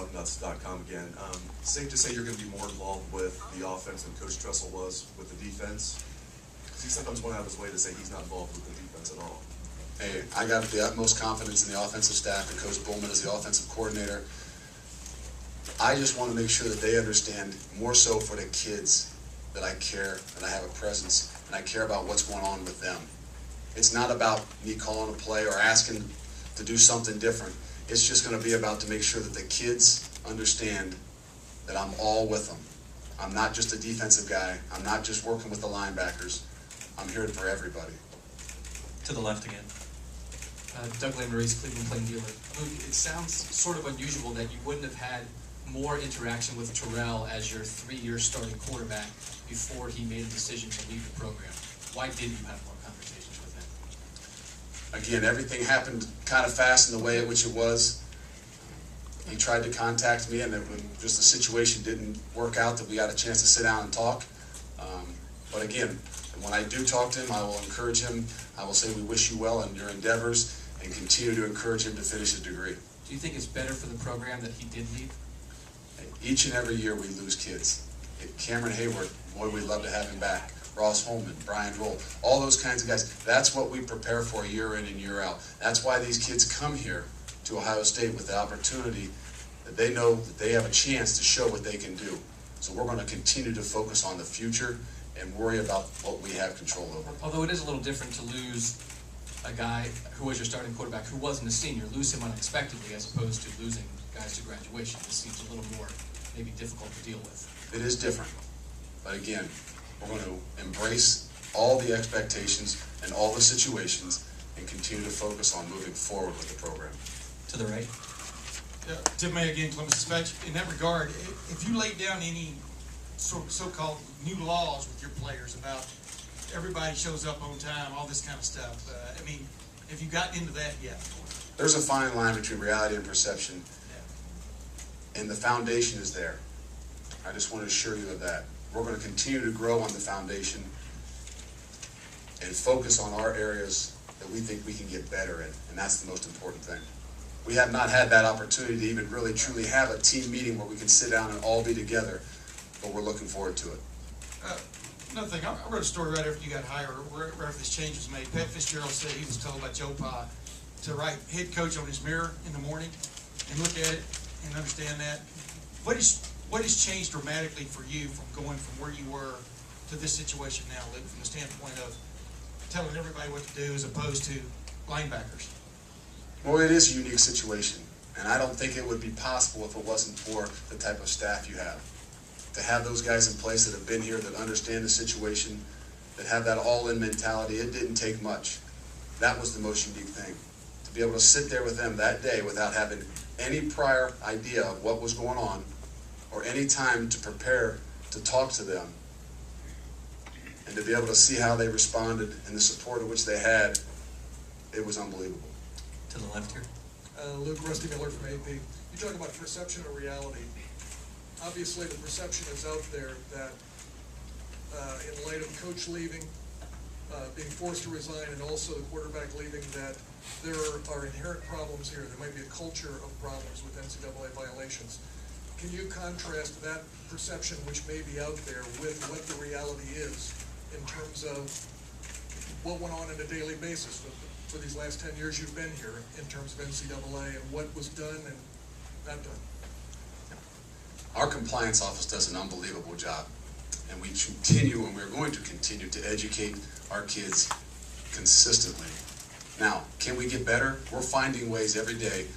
bucknuts.com again. Safe to say you're going to be more involved with the offense than Coach Tressel was with the defense? Because he sometimes went out of his way to say he's not involved with the defense at all. Hey, I got the utmost confidence in the offensive staff and Coach Bowman as the offensive coordinator. I just want to make sure that they understand, more so for the kids, that I care and I have a presence and I care about what's going on with them. It's not about me calling a play or asking to do something different. It's just going to be about to make sure that the kids understand that I'm all with them. I'm not just a defensive guy. I'm not just working with the linebackers. I'm here for everybody. To the left again. Doug Landry, Cleveland Plain Dealer. Luke, it sounds sort of unusual that you wouldn't have had more interaction with Terrell as your 3-year starting quarterback before he made a decision to leave the program. Why didn't you have more conversations with him? Again, everything happened kind of fast in the way in which it was. He tried to contact me, and just the situation didn't work out that we got a chance to sit down and talk. But again, when I do talk to him, I will encourage him. I will say we wish you well in your endeavors and continue to encourage him to finish his degree. Do you think it's better for the program that he did leave? Each and every year we lose kids. Cameron Hayward, boy, we'd love to have him back. Ross Holman, Brian Droll, all those kinds of guys. That's what we prepare for year in and year out. That's why these kids come here to Ohio State with the opportunity that they know that they have a chance to show what they can do. So we're going to continue to focus on the future and worry about what we have control over. Although it is a little different to lose a guy who was your starting quarterback who wasn't a senior, lose him unexpectedly as opposed to losing guys to graduation. This seems a little more maybe difficult to deal with. It is different. But again, we're going to embrace all the expectations and all the situations and continue to focus on moving forward with the program. To the right. Tim May again, Columbus Dispatch. In that regard, if you laid down any so-called new laws with your players about everybody shows up on time, all this kind of stuff, I mean, have you gotten into that yet? There's a fine line between reality and perception, and the foundation is there. I just want to assure you of that. We're going to continue to grow on the foundation and focus on our areas that we think we can get better in, and that's the most important thing. We have not had that opportunity to even really truly have a team meeting where we can sit down and all be together, but we're looking forward to it. Another thing, I read a story right after you got hired, right after this change was made. Pat Fitzgerald said he was told by Joe Pa to write head coach on his mirror in the morning and look at it and understand that. What has changed dramatically for you from going from where you were to this situation now, Luke, from the standpoint of telling everybody what to do as opposed to linebackers? Well, it is a unique situation, and I don't think it would be possible if it wasn't for the type of staff you have. To have those guys in place that have been here, that understand the situation, that have that all-in mentality, it didn't take much. That was the most unique thing. To be able to sit there with them that day without having any prior idea of what was going on or any time to prepare to talk to them, and to be able to see how they responded and the support of which they had, it was unbelievable. To the left here. Luke, Rusty Miller from AP. You talk about perception or reality. Obviously, the perception is out there that in light of the coach leaving, being forced to resign, and also the quarterback leaving, that there are inherent problems here. There might be a culture of problems with NCAA violations. Can you contrast that perception, which may be out there, with what the reality is in terms of what went on a daily basis for these last 10 years you've been here in terms of NCAA and what was done and not done? Our compliance office does an unbelievable job, and we continue, and we're going to continue to educate our kids consistently. Now, can we get better? We're finding ways every day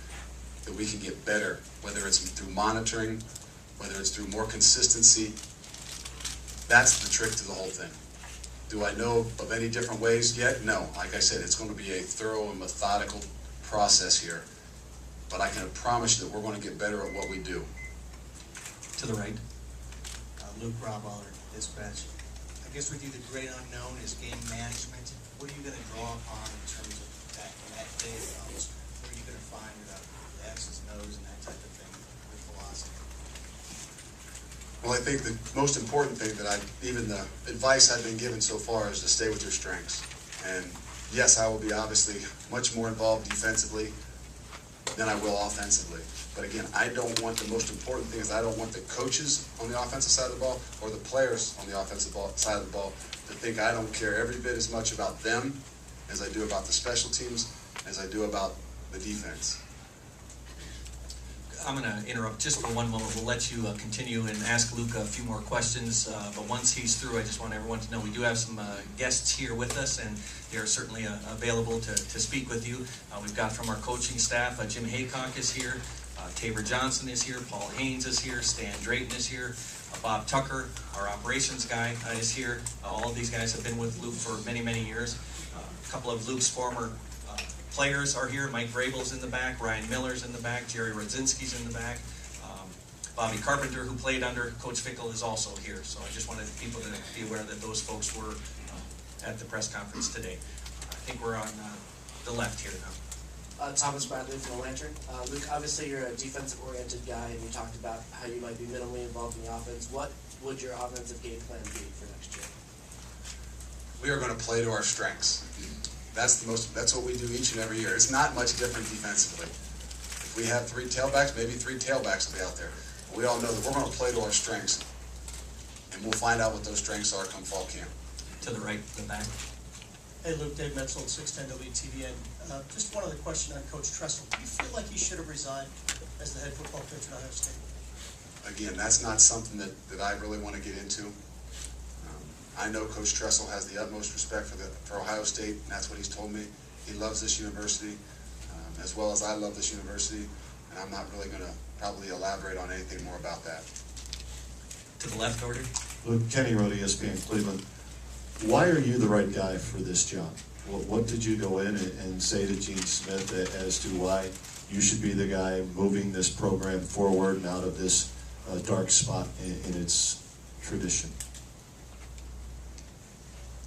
that we can get better, whether it's through monitoring, whether it's through more consistency. That's the trick to the whole thing. Do I know of any different ways yet? No. Like I said, it's going to be a thorough and methodical process here, but I can promise you that we're going to get better at what we do. To the right. Luke Roballer, Dispatch. I guess with you, the great unknown is game management. What are you going to draw upon in terms of that when that day comes? What are you going to find about the X's and O's and that type of thing with philosophy? Well, I think the most important thing that even the advice I've been given so far is to stay with your strengths. And yes, I will be obviously much more involved defensively than I will offensively. But again, I don't want, the most important thing is I don't want the coaches on the offensive side of the ball or the players on the offensive side of the ball to think I don't care every bit as much about them as I do about the special teams, as I do about the defense. I'm going to interrupt just for one moment. We'll let you continue and ask Luke a few more questions. But once he's through, I just want everyone to know we do have some guests here with us, and they're certainly available to speak with you. We've got from our coaching staff, Jim Haycock is here, Tabor Johnson is here, Paul Haynes is here, Stan Drayton is here, Bob Tucker, our operations guy, is here. All of these guys have been with Luke for many, many years. A couple of Luke's former players are here. Mike Vrabel's in the back, Ryan Miller's in the back, Jerry Rodzinski's in the back. Bobby Carpenter, who played under Coach Fickell, is also here. So I just wanted people to be aware that those folks were at the press conference today. I think we're on the left here now. Thomas Bradley from the Lantern. Luke, obviously you're a defensive-oriented guy, and you talked about how you might be minimally involved in the offense. What would your offensive game plan be for next year? We are going to play to our strengths. That's what we do each and every year. It's not much different defensively. If we have three tailbacks, maybe three tailbacks will be out there. But we all know that we're going to play to our strengths, and we'll find out what those strengths are come fall camp. To the right, the back. Hey Luke, Dave Metzel, 610 WTVN. Just one other question on Coach Tressel. Do you feel like he should have resigned as the head football coach at Ohio State? Again, that's not something that I really want to get into. I know Coach Tressel has the utmost respect for Ohio State, and that's what he's told me. He loves this university, as well as I love this university, and I'm not really going to probably elaborate on anything more about that. To the left order. Luke, Kenny Rohde, ESPN Cleveland. Why are you the right guy for this job? What did you go in and say to Gene Smith as to why you should be the guy moving this program forward and out of this dark spot in its tradition?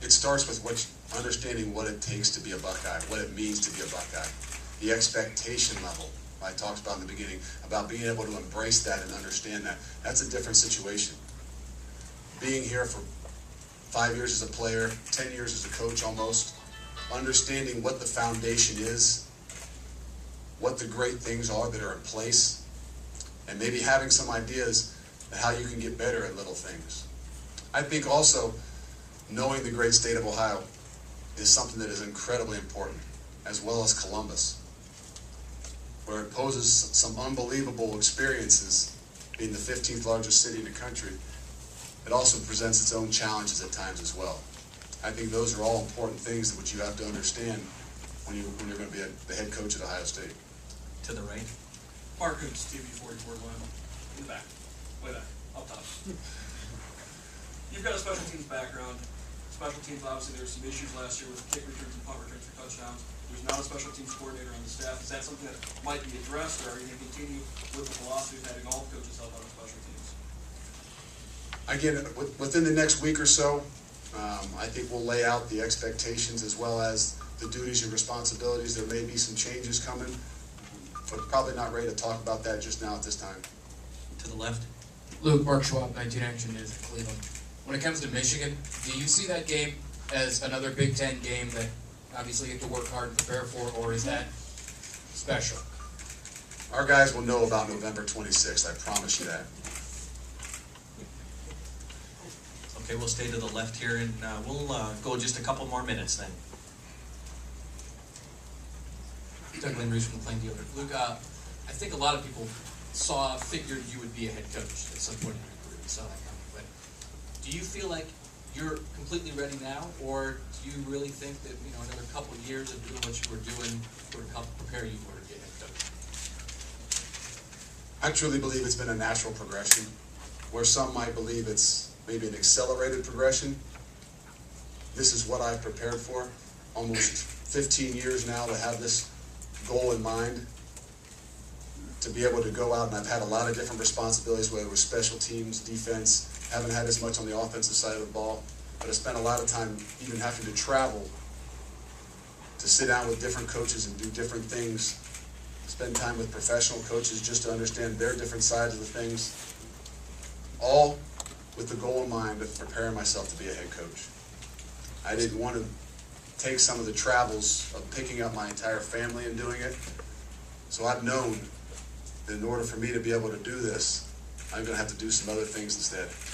It starts with understanding what it takes to be a Buckeye, what it means to be a Buckeye, the expectation level I talked about in the beginning, about being able to embrace that and understand that. That's a different situation. Being here for 5 years as a player, 10 years as a coach almost, understanding what the foundation is, what the great things are that are in place, and maybe having some ideas of how you can get better at little things. I think also knowing the great state of Ohio is something that is incredibly important, as well as Columbus, where it poses some unbelievable experiences, being the 15th largest city in the country. It also presents its own challenges at times as well. I think those are all important things that you have to understand when you're going to be the head coach at Ohio State. To the right. Mark Coops, TV 44 Louisville. In the back. Way back. Up top. You've got a special teams background. Special teams, obviously, there were some issues last year with kick returns and punt returns for touchdowns. There's not a special teams coordinator on the staff. Is that something that might be addressed, or are you going to continue with the philosophy of having all coaches help on the special teams? Again, within the next week or so, I think we'll lay out the expectations as well as the duties and responsibilities. There may be some changes coming, but probably not ready to talk about that just now at this time. To the left. Luke, Mark Schwab, 19 Action News in Cleveland. When it comes to Michigan, do you see that game as another Big Ten game that obviously you have to work hard and prepare for, or is that special? Our guys will know about November 26th, I promise you that. Okay, we'll stay to the left here, and we'll go just a couple more minutes then. Doug Landry from the Plain Dealer. Luke, I think a lot of people figured you would be a head coach at some point in your career. You saw that coming. But do you feel like you're completely ready now, or do you really think that another couple of years of doing what you were doing would help prepare you for to be a head coach? I truly believe it's been a natural progression, where some might believe it's maybe an accelerated progression. This is what I've prepared for. Almost 15 years now to have this goal in mind, to be able to go out, and I've had a lot of different responsibilities, whether it was special teams, defense. Haven't had as much on the offensive side of the ball, but I spent a lot of time even having to travel to sit down with different coaches and do different things, spend time with professional coaches just to understand their different sides of the things, all with the goal in mind of preparing myself to be a head coach. I didn't want to take some of the travels of picking up my entire family and doing it, so I've known in order for me to be able to do this, I'm gonna have to do some other things instead.